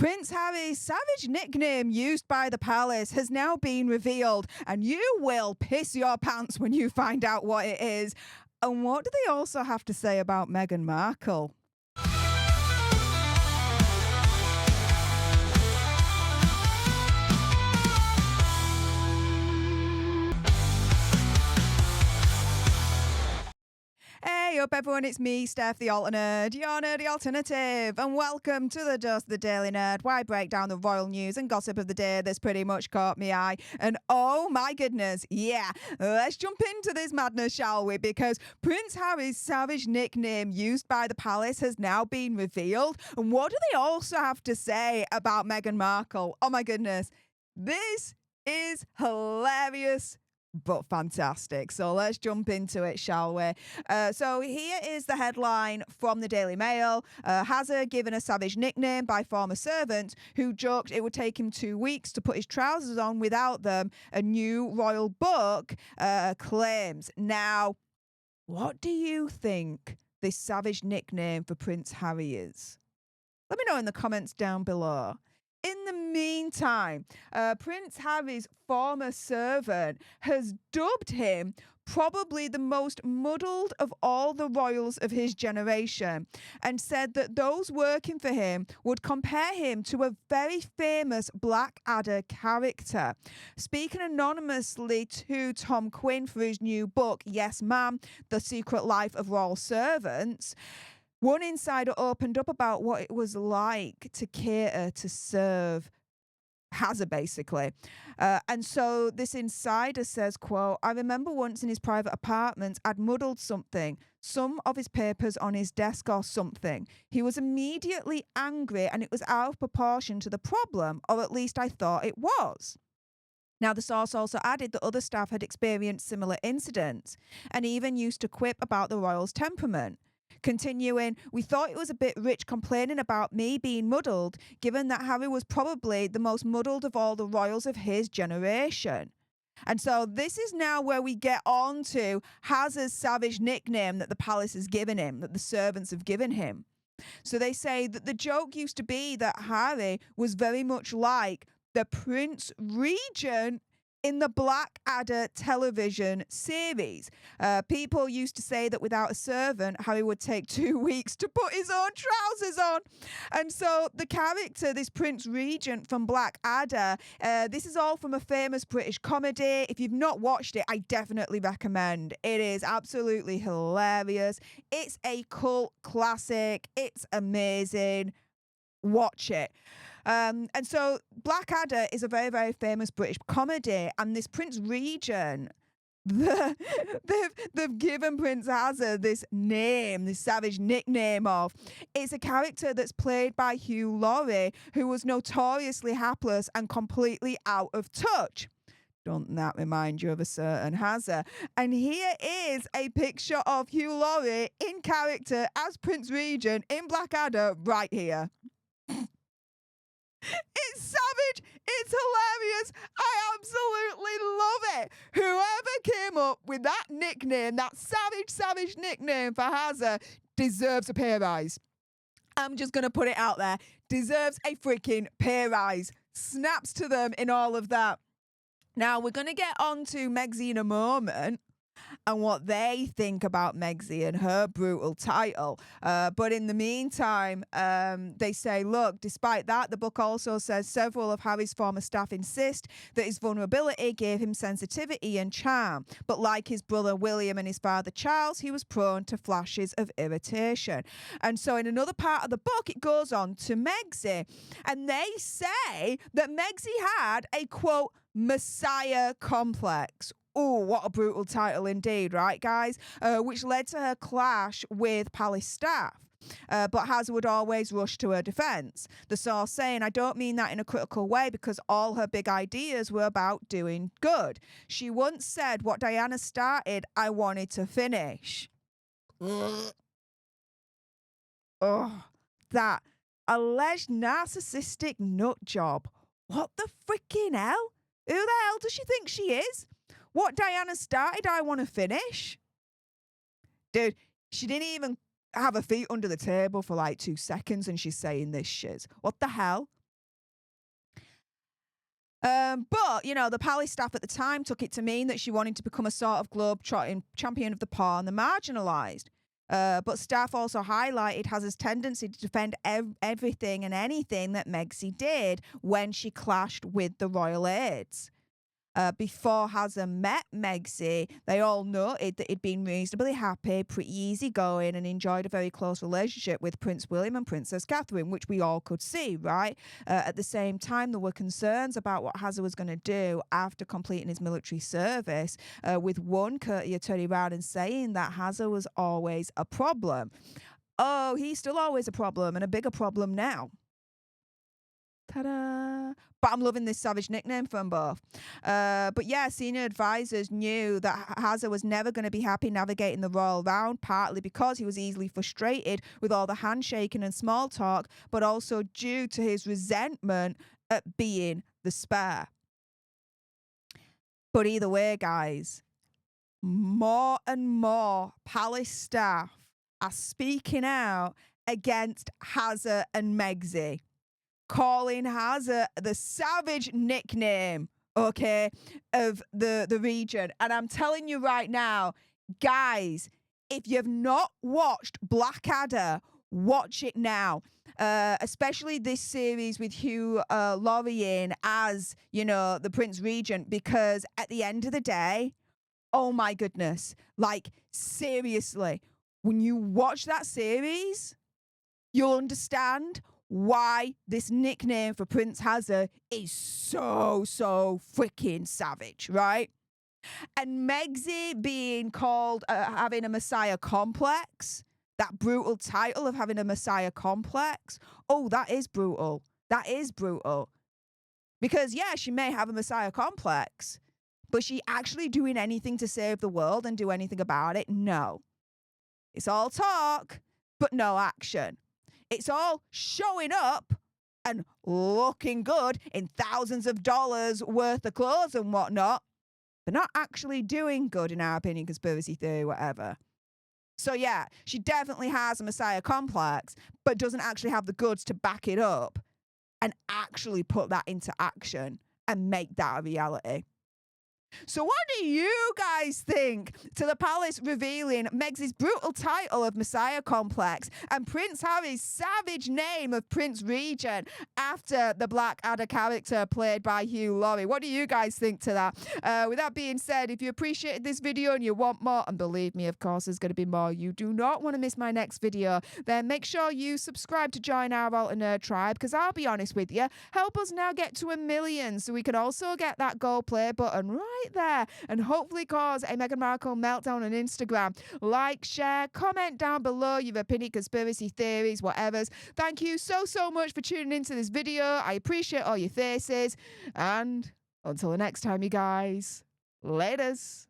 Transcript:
Prince Harry's savage nickname used by the palace has now been revealed, and you will piss your pants when you find out what it is. And what do they also have to say about Meghan Markle? Hey up everyone, it's me, Stef, the alternate, your nerdy alternative, and welcome to the Dose of the Daily Nerd, where I break down the royal news and gossip of the day that's pretty much caught me eye. And oh my goodness, yeah, let's jump into this madness, shall we? Because Prince Harry's savage nickname used by the palace has now been revealed. And what do they also have to say about Meghan Markle? Oh my goodness, this is hilarious but fantastic. So let's jump into it, shall we? So here is the headline from the Daily Mail. Hazard given a savage nickname by former servant who joked it would take him 2 weeks to put his trousers on without them, a new royal book claims. Now, what do you think this savage nickname for Prince Harry is? Let me know in the comments down below. In the meantime, Prince Harry's former servant has dubbed him probably the most muddled of all the royals of his generation, and said that those working for him would compare him to a very famous Blackadder character. Speaking anonymously to Tom Quinn for his new book, Yes Ma'am, The Secret Life of Royal Servants, one insider opened up about what it was like to cater to serve Hazard, basically. And so this insider says, quote, I remember once in his private apartment, I'd muddled something, some of his papers on his desk or something. He was immediately angry and it was out of proportion to the problem, or at least I thought it was. Now, the source also added that other staff had experienced similar incidents and even used to quip about the royal's temperament. Continuing, we thought it was a bit rich complaining about me being muddled, given that Harry was probably the most muddled of all the royals of his generation. And so this is now where we get on to Hazard's savage nickname that the palace has given him, that the servants have given him. So they say that the joke used to be that Harry was very much like the Prince Regent in the Blackadder television series. People used to say that without a servant, Harry would take 2 weeks to put his own trousers on. And so the character, this Prince Regent from Blackadder, this is all from a famous British comedy. If you've not watched it, I definitely recommend. It is absolutely hilarious. It's a cult classic. It's amazing. Watch it. And so Blackadder is a very, very famous British comedy, and this Prince Regent, they've given Prince Hazard this name, this savage nickname of. It's a character that's played by Hugh Laurie, who was notoriously hapless and completely out of touch. Don't that remind you of a certain Hazard? And here is a picture of Hugh Laurie in character as Prince Regent in Blackadder right here. It's savage. It's hilarious. I absolutely love it. Whoever came up with that nickname, that savage nickname for Hazard, deserves a pay rise. I'm just going to put it out there. Deserves a freaking pay rise. Snaps to them in all of that. Now, we're going to get on to Megxie in a moment and what they think about Megxie and her brutal title. But in the meantime, they say, look, despite that, the book also says several of Harry's former staff insist that his vulnerability gave him sensitivity and charm. But like his brother William and his father Charles, he was prone to flashes of irritation. And so in another part of the book, it goes on to Megxie. And they say that Megxie had a, quote, Messiah complex. Oh, what a brutal title indeed, right, guys? Which led to her clash with palace staff. But Hazard would always rush to her defence. The source saying, I don't mean that in a critical way because all her big ideas were about doing good. She once said, what Diana started, I wanted to finish. Oh, that alleged narcissistic nut job. What the freaking hell? Who the hell does she think she is? What Diana started, I want to finish. Dude, she didn't even have her feet under the table for like 2 seconds and she's saying this shit. What the hell? But, the palace staff at the time took it to mean that she wanted to become a sort of globe-trotting champion of the poor and the marginalised. But staff also highlighted Hazard's tendency to defend everything and anything that Megsy did when she clashed with the royal aides. Before Hazard met Megsy, they all noted that he'd been reasonably happy, pretty easygoing, and enjoyed a very close relationship with Prince William and Princess Catherine, which we all could see, right? At the same time, there were concerns about what Hazard was going to do after completing his military service, with one courtier turning around and saying that Hazard was always a problem. Oh, he's still always a problem, and a bigger problem now. Ta-da! But I'm loving this savage nickname from both. But yeah, senior advisors knew that Hazard was never going to be happy navigating the royal round, partly because he was easily frustrated with all the handshaking and small talk, but also due to his resentment at being the spare. But either way, guys, more and more palace staff are speaking out against Hazard and Megsy, calling Hazard the savage nickname, okay, of the region. And I'm telling you right now, guys, if you've not watched Blackadder, watch it now. Especially this series with Hugh Laurie in as, the Prince Regent, because at the end of the day, oh my goodness, like, seriously, when you watch that series, you'll understand why this nickname for Prince Hazard is so freaking savage, right? And Megsy being called having a messiah complex, that brutal title of having a messiah complex, oh, that is brutal. That is brutal. Because, yeah, she may have a messiah complex, but she actually doing anything to save the world and do anything about it? No. It's all talk, but no action. It's all showing up and looking good in thousands of dollars worth of clothes and whatnot, but not actually doing good, in our opinion, conspiracy theory, whatever. So yeah, she definitely has a messiah complex, but doesn't actually have the goods to back it up and actually put that into action and make that a reality. So what do you guys think to the palace revealing Megsy's brutal title of Messiah Complex and Prince Harry's savage name of Prince Regent after the Blackadder character played by Hugh Laurie? What do you guys think to that? With that being said, if you appreciated this video and you want more, and believe me, of course, there's going to be more, you do not want to miss my next video, then make sure you subscribe to join our Alternate tribe, because I'll be honest with you, help us now get to 1 million so we can also get that gold play button right there and hopefully cause a Meghan Markle meltdown on Instagram. Like, share, comment down below your opinion, conspiracy theories, whatevers. Thank you so much for tuning into this video. I appreciate all your faces, and until the next time, you guys, laters.